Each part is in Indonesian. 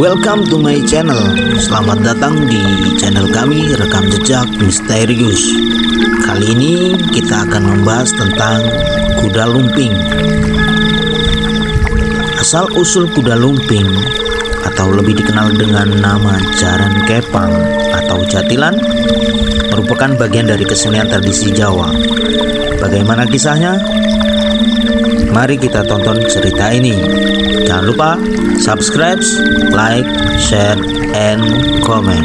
Welcome to my channel. Selamat datang di channel kami Rekam Jejak Misterius. Kali ini kita akan membahas tentang kuda lumping. Asal usul kuda lumping atau lebih dikenal dengan nama jaran kepang atau jatilan merupakan bagian dari kesenian tradisi Jawa. Bagaimana kisahnya? Mari kita tonton cerita ini. Jangan lupa subscribe, like, share, and comment.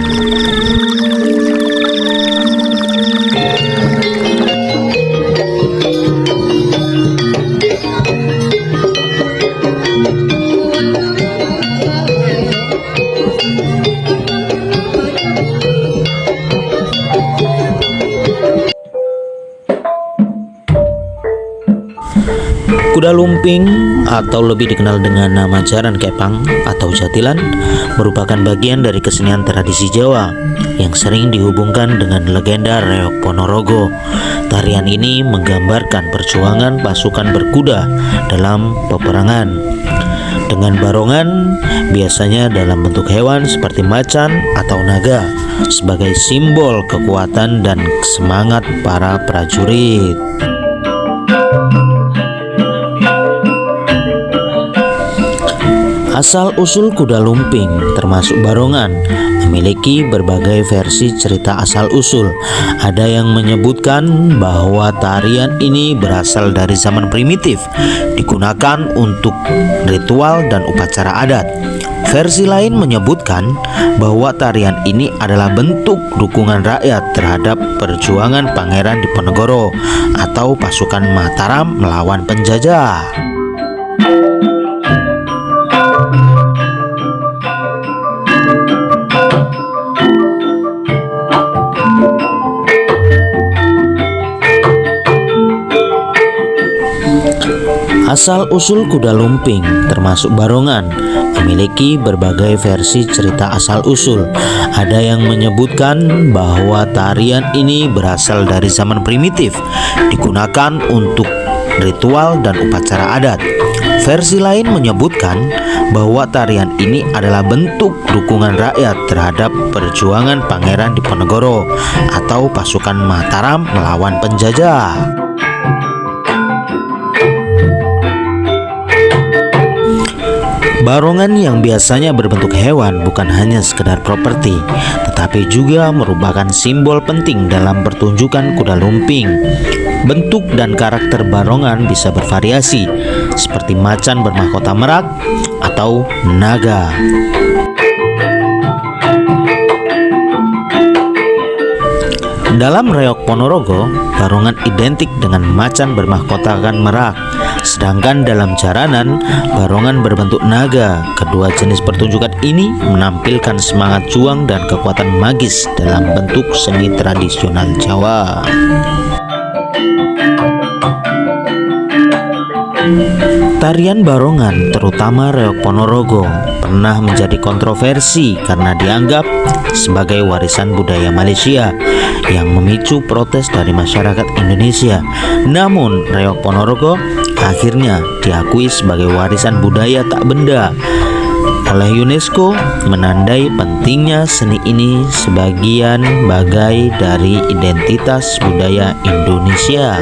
Kuda lumping atau lebih dikenal dengan nama jaran kepang atau jatilan merupakan bagian dari kesenian tradisi Jawa yang sering dihubungkan dengan legenda Reok Ponorogo. Tarian ini menggambarkan perjuangan pasukan berkuda dalam peperangan dengan barongan, biasanya dalam bentuk hewan seperti macan atau naga, sebagai simbol kekuatan dan semangat para prajurit. Asal-usul kuda lumping termasuk barongan memiliki berbagai versi cerita asal-usul. Ada yang menyebutkan bahwa tarian ini berasal dari zaman primitif, digunakan untuk ritual dan upacara adat. Versi lain menyebutkan bahwa tarian ini adalah bentuk dukungan rakyat terhadap perjuangan Pangeran Diponegoro atau pasukan Mataram melawan penjajah. Asal-usul kuda lumping termasuk barongan memiliki berbagai versi cerita asal-usul. Ada yang menyebutkan bahwa tarian ini berasal dari zaman primitif, digunakan untuk ritual dan upacara adat. Versi lain menyebutkan bahwa tarian ini adalah bentuk dukungan rakyat terhadap perjuangan Pangeran Diponegoro atau pasukan Mataram melawan penjajah. Barongan yang biasanya berbentuk hewan bukan hanya sekedar properti, tetapi juga merupakan simbol penting dalam pertunjukan kuda lumping. Bentuk dan karakter barongan bisa bervariasi, seperti macan bermahkota merak atau naga. Dalam Reok Ponorogo, barongan identik dengan macan bermahkotakan merak, sedangkan dalam jaranan, barongan berbentuk naga. Kedua jenis pertunjukan ini menampilkan semangat juang dan kekuatan magis dalam bentuk seni tradisional Jawa. Tarian barongan, terutama Reok Ponorogo, pernah menjadi kontroversi karena dianggap sebagai warisan budaya Malaysia yang memicu protes dari masyarakat Indonesia. Namun, Reok Ponorogo akhirnya diakui sebagai warisan budaya tak benda oleh UNESCO, menandai pentingnya seni ini sebagian bagai dari identitas budaya Indonesia.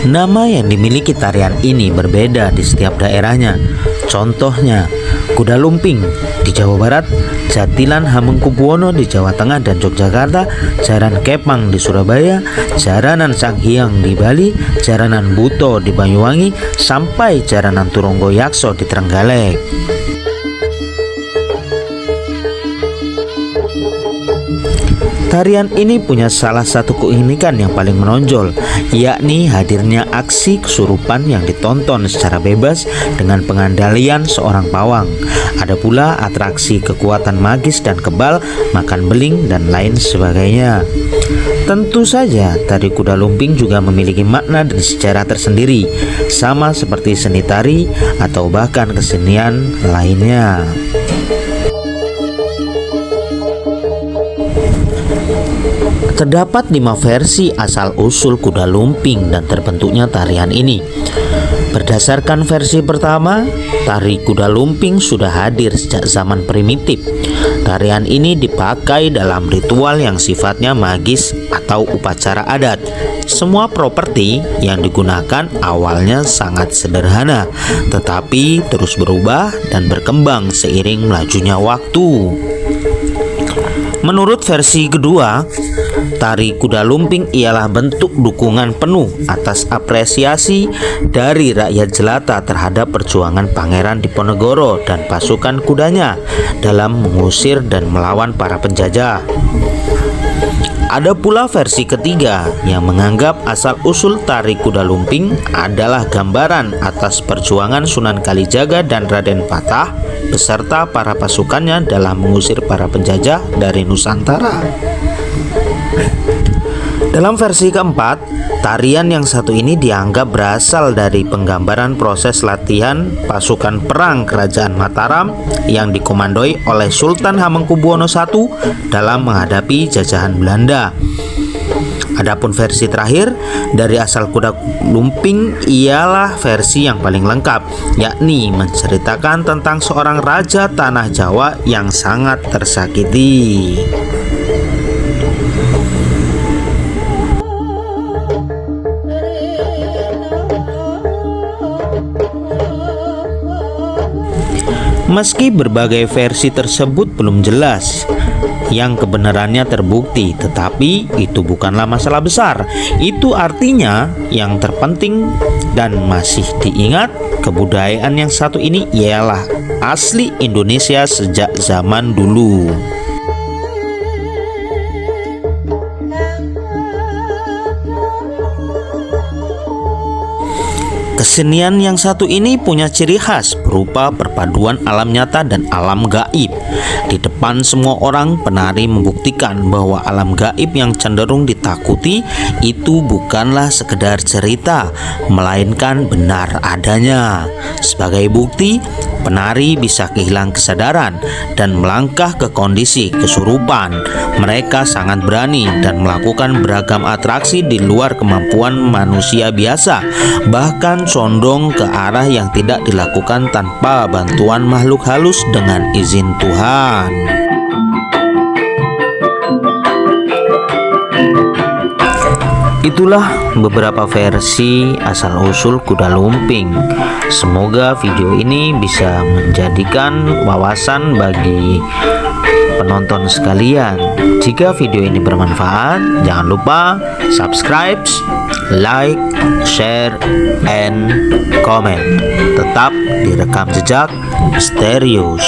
Nama yang dimiliki tarian ini berbeda di setiap daerahnya. Contohnya, kuda lumping di Jawa Barat, jatilan Hamengkubuwono di Jawa Tengah dan Yogyakarta, jaran kepang di Surabaya, jaranan Sanghyang di Bali, jaranan Buto di Banyuwangi, sampai jaranan Turunggo Yakso di Trenggalek. Tarian ini punya salah satu keunikan yang paling menonjol, yakni hadirnya aksi kesurupan yang ditonton secara bebas dengan pengandalian seorang pawang. Ada pula atraksi kekuatan magis dan kebal, makan beling, dan lain sebagainya. Tentu saja, tari kuda lumping juga memiliki makna dan sejarah tersendiri, sama seperti seni tari atau bahkan kesenian lainnya. Terdapat 5 versi asal-usul kuda lumping dan terbentuknya tarian ini. Berdasarkan versi pertama, tari kuda lumping sudah hadir sejak zaman primitif. Tarian ini dipakai dalam ritual yang sifatnya magis atau upacara adat. Semua properti yang digunakan awalnya sangat sederhana, tetapi terus berubah dan berkembang seiring melajunya waktu. Menurut versi kedua, tari kuda lumping ialah bentuk dukungan penuh atas apresiasi dari rakyat jelata terhadap perjuangan Pangeran Diponegoro dan pasukan kudanya dalam mengusir dan melawan para penjajah. Ada pula versi ketiga yang menganggap asal-usul tari kuda lumping adalah gambaran atas perjuangan Sunan Kalijaga dan Raden Patah beserta para pasukannya dalam mengusir para penjajah dari Nusantara. Dalam versi keempat, tarian yang satu ini dianggap berasal dari penggambaran proses latihan pasukan perang Kerajaan Mataram yang dikomandoi oleh Sultan Hamengkubuwono I dalam menghadapi jajahan Belanda. Adapun versi terakhir dari asal kuda lumping ialah versi yang paling lengkap, yakni menceritakan tentang seorang raja tanah Jawa yang sangat tersakiti. Meski berbagai versi tersebut belum jelas yang kebenarannya terbukti, tetapi itu bukanlah masalah besar. Itu artinya yang terpenting dan masih diingat, kebudayaan yang satu ini ialah asli Indonesia sejak zaman dulu. Kesenian yang satu ini punya ciri khas berupa perpaduan alam nyata dan alam gaib. Di depan semua orang, penari membuktikan bahwa alam gaib yang cenderung ditakuti itu bukanlah sekedar cerita, melainkan benar adanya. Sebagai bukti, penari bisa kehilangan kesadaran dan melangkah ke kondisi kesurupan. Mereka sangat berani dan melakukan beragam atraksi di luar kemampuan manusia biasa, bahkan condong ke arah yang tidak dilakukan tanpa bantuan makhluk halus dengan izin Tuhan. Itulah beberapa versi asal-usul kuda lumping. Semoga video ini bisa menjadikan wawasan bagi penonton sekalian. Jika video ini bermanfaat, jangan lupa subscribe, like, share, and comment. Tetap direkam jejak misterius.